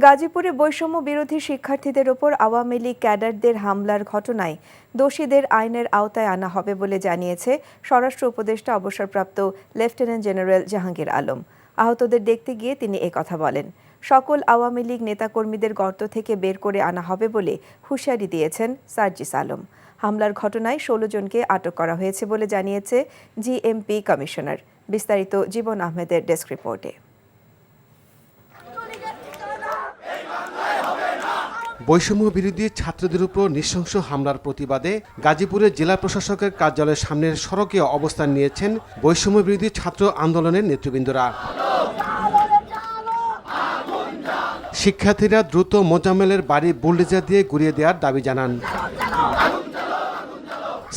গাজীপুরে বৈষম্য বিরোধী শিক্ষার্থীদের ওপর আওয়ামী লীগ ক্যাডারদের হামলার ঘটনায় দোষীদের আইনের আওতায় আনা হবে বলে জানিয়েছে স্বরাষ্ট্র উপদেষ্টা অবসরপ্রাপ্ত লেফটেন্যান্ট জেনারেল জাহাঙ্গীর আলম। আহতদের দেখতে গিয়ে তিনি একথা বলেন। সকল আওয়ামী লীগ নেতাকর্মীদের গর্ত থেকে বের করে আনা হবে বলে হুঁশিয়ারি দিয়েছেন সার্জিস আলম। হামলার ঘটনায় ১৬ জনকে আটক করা হয়েছে বলে জানিয়েছে জিএমপি কমিশনার। বিস্তারিত জীবন আহমেদের ডেস্ক রিপোর্টে। বৈষম্য বিরোধী ছাত্রদের উপর নৃশংস হামলার প্রতিবাদে গাজীপুরের জেলা প্রশাসকের কার্যালয়ের সামনের সড়কে অবস্থান নিয়েছেন বৈষম্য বিরোধী ছাত্র আন্দোলনের নেতৃবৃন্দরা। শিক্ষার্থীরা দ্রুত মোজাম্মেলের বাড়ি বুলডোজার দিয়ে গুঁড়িয়ে দেওয়ার দাবি জানান।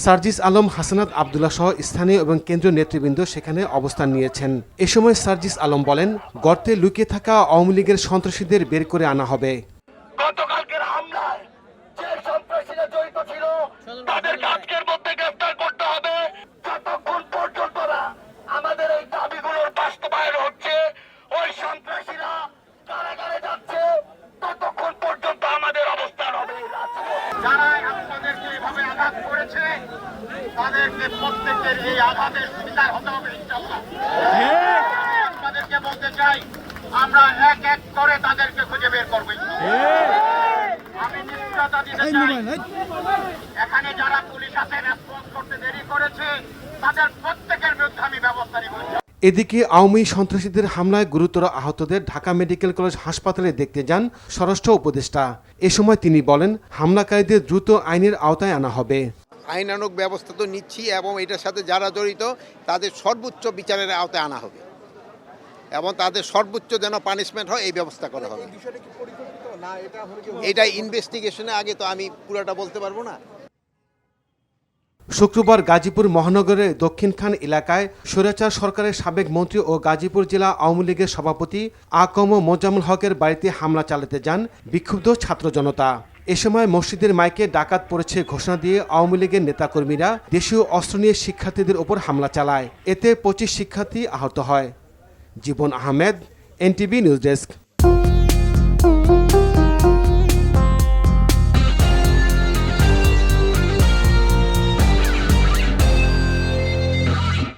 সার্জিস আলম, হাসানাত আবদুল্লাহ সহ স্থানীয় এবং কেন্দ্রীয় নেতৃবৃন্দ সেখানে অবস্থান নিয়েছেন। এ সময় সার্জিস আলম বলেন, গর্তে লুকিয়ে থাকা আওয়ামী লীগের সন্ত্রাসীদের বের করে আনা হবে। গতকালকের হামলায় যে সন্ত্রাসীরা জড়িত ছিল তাদেরকে আজকের মধ্যে গ্রেফতার করতে হবে। যতক্ষণ পর্যন্ত না আমাদের এই দাবিগুলোর বাস্তবায়ন হচ্ছে, ওই সন্ত্রাসীরা কারাগারে যাচ্ছে, ততক্ষণ পর্যন্ত আমাদের অবস্থান হবে। যারা আপনাদেরকে এইভাবে আঘাত করেছে তাদেরকে প্রত্যেকের এই আঘাতের শিকার হতে হবে ইনশাআল্লাহ। আপনাদেরকে বলতে চাই, আমরা এক এক করে তাদেরকে খুঁজে বের করবো। আমি নিশ্চয়তা দিতে চাই, এখানে যারা পুলিশ আছে রেসপন্স করতে দেরি করেছে তাদের প্রত্যেকের বিরুদ্ধে আমি ব্যবস্থা নিব। এদিকে আওয়ামী সন্ত্রাসীদের হামলায় গুরুতর আহতদের ঢাকা মেডিকেল কলেজ হাসপাতালে দেখতে যান স্বরাষ্ট্র উপদেষ্টা। এ সময় তিনি বলেন, হামলাকারীদের দ্রুত আইনের আওতায় আনা হবে। আইনানুগ ব্যবস্থা তো নিচ্ছি এবং এটার সাথে যারা জড়িত তাদের সর্বোচ্চ বিচারের আওতায় আনা হবে এবং তাদের সর্বোচ্চ যেন পানিশমেন্ট হয় এই ব্যবস্থা করা হবে। এটা ইনভেস্টিগেশনে আগে তো আমি পুরোটা বলতে পারবো না। শুক্রবার গাজীপুর মহানগরের দক্ষিণখান এলাকায় স্বৈরাচার সরকারের সাবেক মন্ত্রী ও গাজীপুর জেলা আওয়ামী লীগের সভাপতি আকম মোজাম্মেল হকের বাড়িতে হামলা চালাতে যান বিক্ষুব্ধ ছাত্র জনতা। এ সময় মসজিদের মাইকে ডাকাত পড়েছে ঘোষণা দিয়ে আওয়ামী লীগের নেতাকর্মীরা দেশীয় অস্ত্র নিয়ে শিক্ষার্থীদের ওপর হামলা চালায়। এতে 25 শিক্ষার্থী আহত হয়। জীবন আহমেদ, এনটিভি নিউজ ডেস্ক।